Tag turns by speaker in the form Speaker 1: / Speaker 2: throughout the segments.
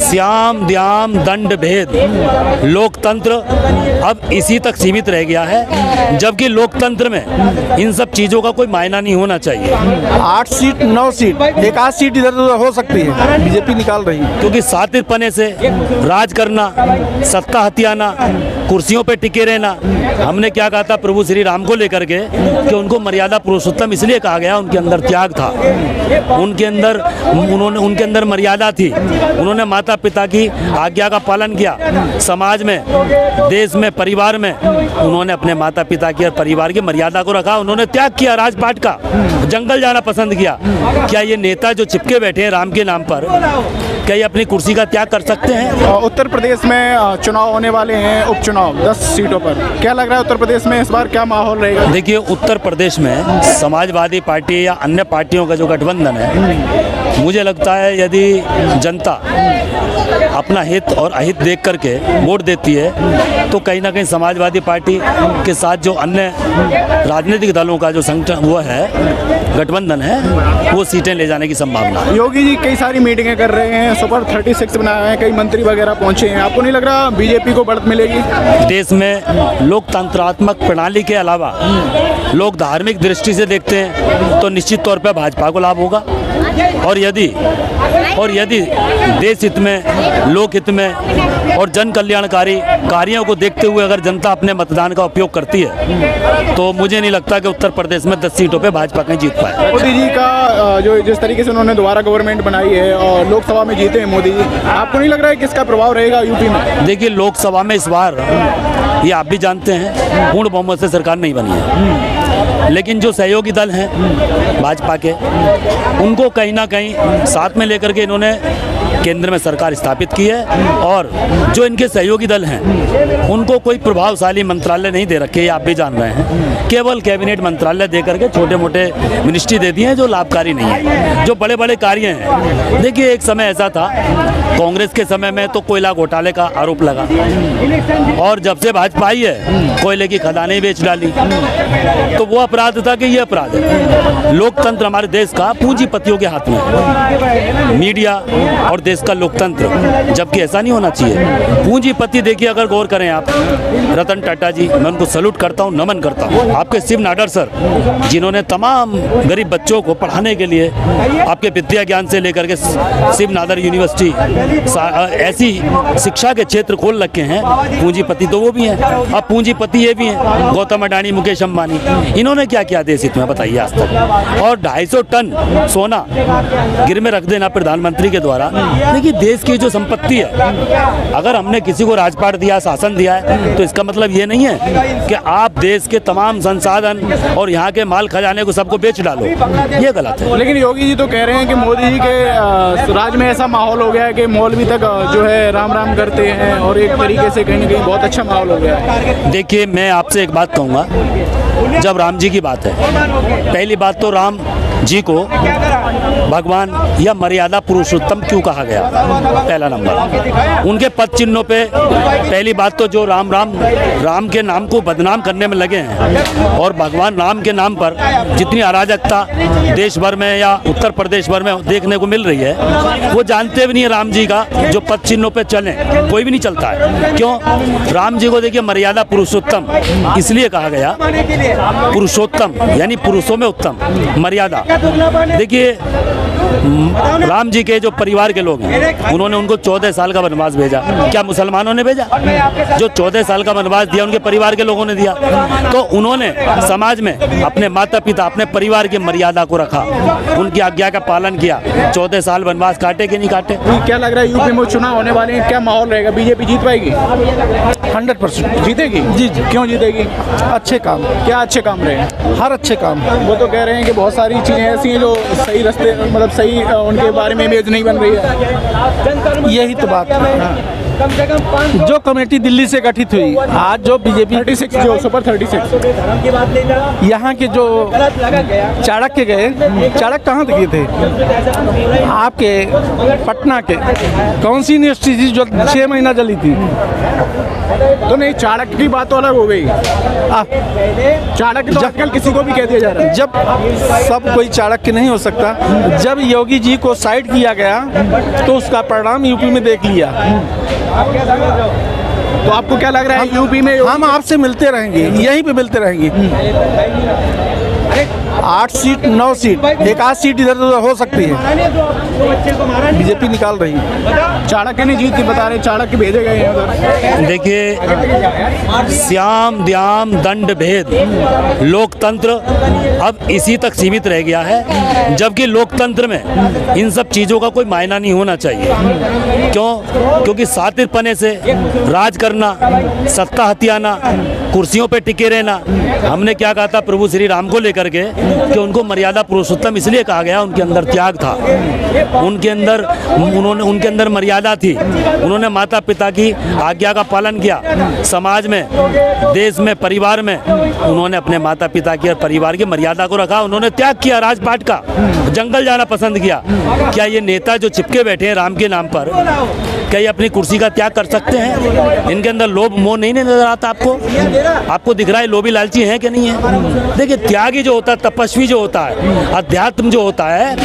Speaker 1: Shyam damn दंड भेद लोकतंत्र अब इसी तक सीमित रह गया है, जबकि लोकतंत्र में इन सब चीज़ों का कोई मायना नहीं होना चाहिए।
Speaker 2: 8 सीट 9 सीट, एक आध सीट इधर उधर हो सकती है, बीजेपी निकाल रही है।
Speaker 1: क्योंकि सातिरपने से राज करना, सत्ता हथियाना, कुर्सियों पे टिके रहना, हमने क्या कहा था प्रभु श्री राम को लेकर के कि उनको मर्यादा पुरुषोत्तम इसलिए कहा गया, उनके अंदर त्याग था, उनके अंदर मर्यादा थी, उन्होंने माता पिता की आज्ञा का पालन किया, समाज में, देश में, परिवार में उन्होंने अपने माता पिता की और परिवार की मर्यादा को रखा, उन्होंने त्याग किया राजपाट का, जंगल जाना पसंद किया। क्या ये नेता जो चिपके बैठे हैं राम के नाम पर, क्या ये अपनी कुर्सी का त्याग कर सकते हैं?
Speaker 2: उत्तर प्रदेश में चुनाव होने वाले हैं, उपचुनाव 10 सीटों पर, क्या लग रहा है उत्तर प्रदेश में इस बार क्या माहौल रहेगा?
Speaker 1: देखिए, उत्तर प्रदेश में समाजवादी पार्टी या अन्य पार्टियों का जो गठबंधन है, मुझे लगता है यदि जनता अपना हित और अहित देख करके वोट देती है तो कहीं ना कहीं समाजवादी पार्टी के साथ जो अन्य राजनीतिक दलों का जो संगठन वो है, गठबंधन है, वो सीटें ले जाने की संभावना है।
Speaker 2: योगी जी कई सारी मीटिंगें कर रहे हैं, सुपर 36 बनाए हैं, कई मंत्री वगैरह पहुंचे हैं, आपको नहीं लग रहा बीजेपी को बढ़त मिलेगी? देश
Speaker 1: में लोकतंत्रात्मक प्रणाली के अलावा लोग धार्मिक दृष्टि से देखते हैं तो निश्चित तौर पर भाजपा को लाभ होगा, और यदि देश हित में, लोक हित में और जन कल्याणकारी कार्यों को देखते हुए अगर जनता अपने मतदान का उपयोग करती है तो मुझे नहीं लगता कि उत्तर प्रदेश में 10 सीटों पे भाजपा कहीं जीत पाए।
Speaker 2: मोदी जी का जो जिस तरीके से उन्होंने दोबारा गवर्नमेंट बनाई है और लोकसभा में जीते हैं मोदी जी, आपको नहीं लग रहा है किसका प्रभाव रहेगा यूपी में?
Speaker 1: देखिए, लोकसभा में इस बार ये आप भी जानते हैं पूर्ण बहुमत से सरकार नहीं बनी है, लेकिन जो सहयोगी दल हैं भाजपा के, उनको कहीं ना कहीं साथ में लेकर के इन्होंने केंद्र में सरकार स्थापित की है, और जो इनके सहयोगी दल हैं उनको कोई प्रभावशाली मंत्रालय नहीं दे रखे, आप भी जान रहे हैं, केवल कैबिनेट मंत्रालय दे करके छोटे मोटे मिनिस्ट्री दे दिए हैं जो लाभकारी नहीं है, जो बड़े बड़े कार्य हैं। देखिए, एक समय ऐसा था कांग्रेस के समय में तो कोयला घोटाले का आरोप लगा, और जब से भाजपा आई है कोयले की खदानें बेच डाली, तो वो अपराध था कि ये अपराध है। लोकतंत्र हमारे देश का पूंजीपतियों के हाथ में है, मीडिया और देश का लोकतंत्र, जबकि ऐसा नहीं होना चाहिए। पूंजीपति देखिए, अगर गौर करें आप, रतन टाटा जी, मैं उनको सैल्यूट करता हूँ, नमन करता हूँ। आपके शिव नाडर सर, जिन्होंने तमाम गरीब बच्चों को पढ़ाने के लिए आपके विद्या ज्ञान से लेकर के शिव नाडर यूनिवर्सिटी, ऐसी शिक्षा के क्षेत्र खोल रखे हैं, पूंजीपति तो वो भी हैं, अब पूंजीपति ये भी हैं, गौतम अडानी, मुकेश अंबानी, इन्होंने क्या किया देश हित में बताइए आज तक? और 250 टन सोना गिर में रख देना प्रधानमंत्री के द्वारा। देखिए, देश की जो संपत्ति है, अगर हमने किसी को राजपाट दिया, शासन दिया है, तो इसका मतलब ये नहीं है कि आप देश के तमाम संसाधन और यहाँ के माल खजाने को सबको बेच डालो, ये गलत है।
Speaker 2: लेकिन योगी जी तो कह रहे हैं कि मोदी जी के राज में ऐसा माहौल हो गया है कि मौलवी तक जो है राम राम करते हैं, और एक तरीके से कहीं ना कहीं बहुत अच्छा माहौल हो गया है।
Speaker 1: देखिए, मैं आपसे एक बात कहूँगा, जब राम जी की बात है, पहली बात तो राम जी को भगवान या मर्यादा पुरुषोत्तम क्यों कहा गया? पहला नंबर, उनके पद चिन्हों पे पहली बात तो जो राम के नाम को बदनाम करने में लगे हैं, और भगवान राम के नाम पर जितनी अराजकता देश भर में या उत्तर प्रदेश भर में देखने को मिल रही है, वो जानते भी नहीं है राम जी का जो पद चिन्हों पे चले, कोई भी नहीं चलता है। क्यों? राम जी को देखिए मर्यादा पुरुषोत्तम इसलिए कहा गया, पुरुषोत्तम यानी पुरुषों में उत्तम, मर्यादा। देखिए, राम जी के जो परिवार के लोग हैं, उन्होंने उनको 14 साल का वनवास भेजा, क्या मुसलमानों ने भेजा? जो 14 साल का वनवास दिया उनके परिवार के लोगों ने दिया, तो उन्होंने समाज में अपने माता पिता, अपने परिवार की मर्यादा को रखा, उनकी आज्ञा का पालन किया। 14 साल वनवास काटे कि नहीं काटे?
Speaker 2: क्या लग रहा है यूपी में चुनाव होने वाले हैं, क्या माहौल रहेगा? बीजेपी जीत पाएगी?
Speaker 3: 100%
Speaker 2: जीतेगी।
Speaker 3: जी।
Speaker 2: क्यों जीतेगी?
Speaker 3: अच्छे काम,
Speaker 2: क्या अच्छे काम रहे?
Speaker 3: हर अच्छे काम।
Speaker 2: वो तो कह रहे हैं कि बहुत सारी चीज़ें ऐसी हैं जो सही रास्ते, मतलब सही उनके बारे में इमेज नहीं बन रही है।
Speaker 3: यही तो बात है। जो कमेटी दिल्ली से गठित हुई, आज जो बीजेपी
Speaker 2: 36 जो सुपर 36
Speaker 3: यहाँ के जो चाणक्य गए, चाणक्य कहाँ गए थे? आपके पटना के कौन सी यूनिवर्सिटी जो 6 महीना जली थी?
Speaker 2: तो नहीं, चाणक्य की बात तो अलग हो गई। चाणक्य तो आजकल किसी को भी कह दिया जा रहा है।
Speaker 3: जब सब कोई चाणक्य नहीं हो सकता, जब योगी जी को साइड किया गया तो उसका परिणाम यूपी में देख लिया।
Speaker 2: तो आपको क्या लग रहा है यूपी में?
Speaker 3: हम आपसे मिलते रहेंगे, यहीं पे मिलते रहेंगे। 8 सीट 9 सीट, एक आध सीट इधर उधर हो सकती है, बीजेपी निकाल रही है।
Speaker 2: चाणक्य ने जीत बता रहे, चाणक्य भेजे गए हैं उधर।
Speaker 1: देखिए, श्याम द्याम दंड भेद, लोकतंत्र अब इसी तक सीमित रह गया है, जबकि लोकतंत्र में इन सब चीज़ों का कोई मायना नहीं होना चाहिए। क्यों? क्योंकि सातिरपने से राज करना, सत्ता हथियाना, कुर्सियों पे टिके रहना। हमने क्या कहा था प्रभु श्री राम को लेकर के कि उनको मर्यादा पुरुषोत्तम इसलिए कहा गया, उनके अंदर त्याग था, उनके अंदर मर्यादा थी। उन्होंने माता पिता की आज्ञा का पालन किया। समाज में, देश में, परिवार में उन्होंने अपने माता पिता की और परिवार की मर्यादा को रखा। उन्होंने त्याग किया राजपाट का, जंगल जाना पसंद किया। क्या ये नेता जो चिपके बैठे हैं राम के नाम पर, क्या ये अपनी कुर्सी का त्याग कर सकते हैं? इनके अंदर लोभ मोह नहीं नजर आता आपको? आपको दिख रहा है लोभी लालची है कि नहीं है? देखिए, त्यागी जो होता है, तपस्वी जो होता है, अध्यात्म जो होता है,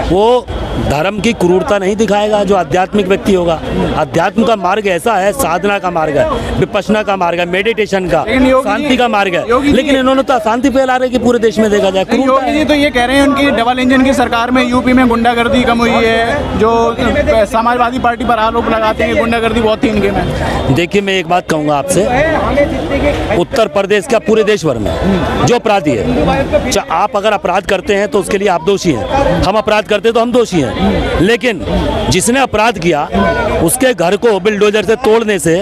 Speaker 1: वो धर्म की क्रूरता नहीं दिखाएगा। जो आध्यात्मिक व्यक्ति होगा, अध्यात्म का मार्ग ऐसा है, साधना का मार्ग है, विपश्यना का मार्ग है, मेडिटेशन का, शांति का मार्ग है। लेकिन इन्होंने तो अशांति फैला रहे कि पूरे देश में देखा जाए।
Speaker 2: योगी जी तो ये कह रहे हैं उनकी डबल इंजन की सरकार में यूपी में गुंडागर्दी कम हुई है। जो समाजवादी पार्टी पर आरोप लगाते हैं गुंडागर्दी बहुत थी इनके में।
Speaker 1: देखिए, मैं एक बात कहूँगा आपसे, उत्तर प्रदेश का पूरे देश भर में जो अपराधी है, आप अगर अपराध करते हैं तो उसके लिए आप दोषी हैं, हम अपराध करते तो हम दोषी हैं। लेकिन जिसने अपराध किया उसके घर को बिल्डोजर से तोड़ने से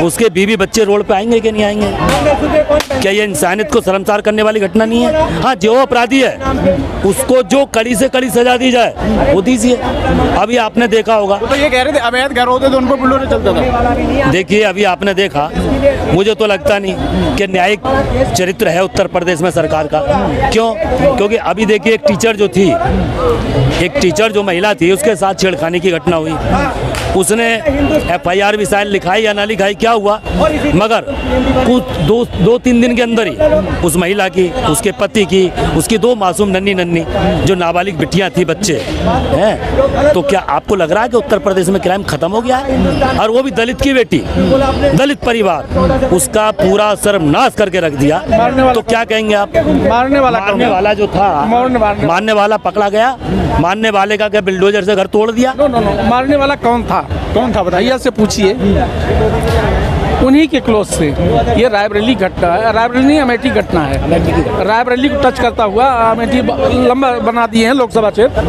Speaker 1: उसके बीवी बच्चे रोड पे आएंगे कि नहीं आएंगे? क्या ये इंसानियत को शर्मसार करने वाली घटना नहीं है? हाँ, जो अपराधी है उसको जो कड़ी से कड़ी सजा दी जाए वो दीजिए। अभी आपने देखा होगा,
Speaker 2: तो ये कह रहे थे अवैध घर होते तो उन पर बुलडोजर चलता था।
Speaker 1: देखिए, अभी आपने देखा, मुझे तो लगता नहीं कि न्यायिक चरित्र है उत्तर प्रदेश में सरकार का। क्यों? क्योंकि अभी देखिए, एक टीचर जो महिला थी उसके साथ छेड़खानी की घटना हुई। उसने FIR भी शायद लिखाई या ना लिखाई, क्या हुआ, मगर कुछ 2-3 दिन के अंदर ही उस महिला की, उसके पति की, उसकी 2 मासूम नन्ही जो नाबालिग बिटियां थी, बच्चे हैं। तो क्या आपको लग रहा है कि उत्तर प्रदेश में क्राइम खत्म हो गया है? और वो भी दलित की बेटी, दलित परिवार, उसका पूरा सर्वनाश करके रख दिया। तो क्या कहेंगे आप?
Speaker 3: मारने
Speaker 1: वाला जो था, मारने वाला पकड़ा गया, मारने वाले का क्या बिल्डोजर से घर तोड़ दिया?
Speaker 3: नो, मारने वाला कौन था बताइए, से पूछिए उन्हीं के क्लोज से। ये रायबरेली घटना है, रायबरेली नहीं, अमेठी घटना है। रायबरेली को टच करता हुआ अमेठी लंबा बना दिए हैं लोकसभा क्षेत्र,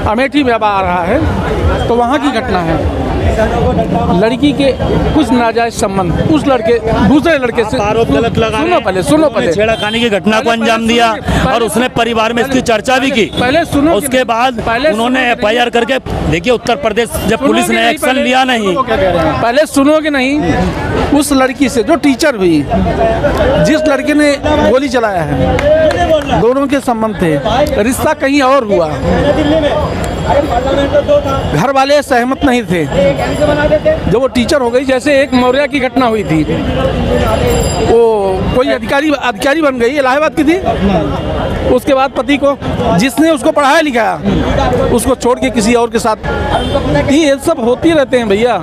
Speaker 3: अमेठी में अब आ रहा है, तो वहाँ की घटना है। लड़की के कुछ नाजायज संबंध उस लड़के दूसरे लड़के से
Speaker 1: आरोप गलत लगा,
Speaker 3: सुनो पहले
Speaker 1: छेड़खानी की घटना को अंजाम दिया और उसने परिवार में इसकी चर्चा भी की।
Speaker 3: पहले सुनो,
Speaker 1: उसके बाद उन्होंने FIR करके, देखिए उत्तर प्रदेश जब पुलिस ने एक्शन लिया नहीं,
Speaker 3: पहले सुनोगे नहीं, उस लड़की से जो टीचर हुई, जिस लड़के ने गोली चलाया है, दोनों के संबंध थे, रिश्ता कहीं और हुआ, घर वाले सहमत नहीं थे। जब वो टीचर हो गई, जैसे एक मौर्या की घटना हुई थी, वो कोई अधिकारी बन गई, इलाहाबाद की थी, उसके बाद पति को, जिसने उसको पढ़ाया लिखाया, उसको छोड़ के किसी और के साथ, ये सब होती रहते हैं भैया।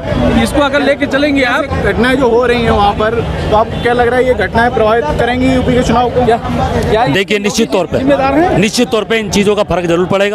Speaker 3: इसको अगर लेके चलेंगे आप,
Speaker 2: घटनाएं जो हो रही हैं वहाँ पर, तो आपको क्या लग रहा है ये घटनाएं प्रभावित करेंगी यूपी के चुनाव को?
Speaker 1: देखिए, निश्चित तौर पे इन चीज़ों का फर्क जरूर पड़ेगा।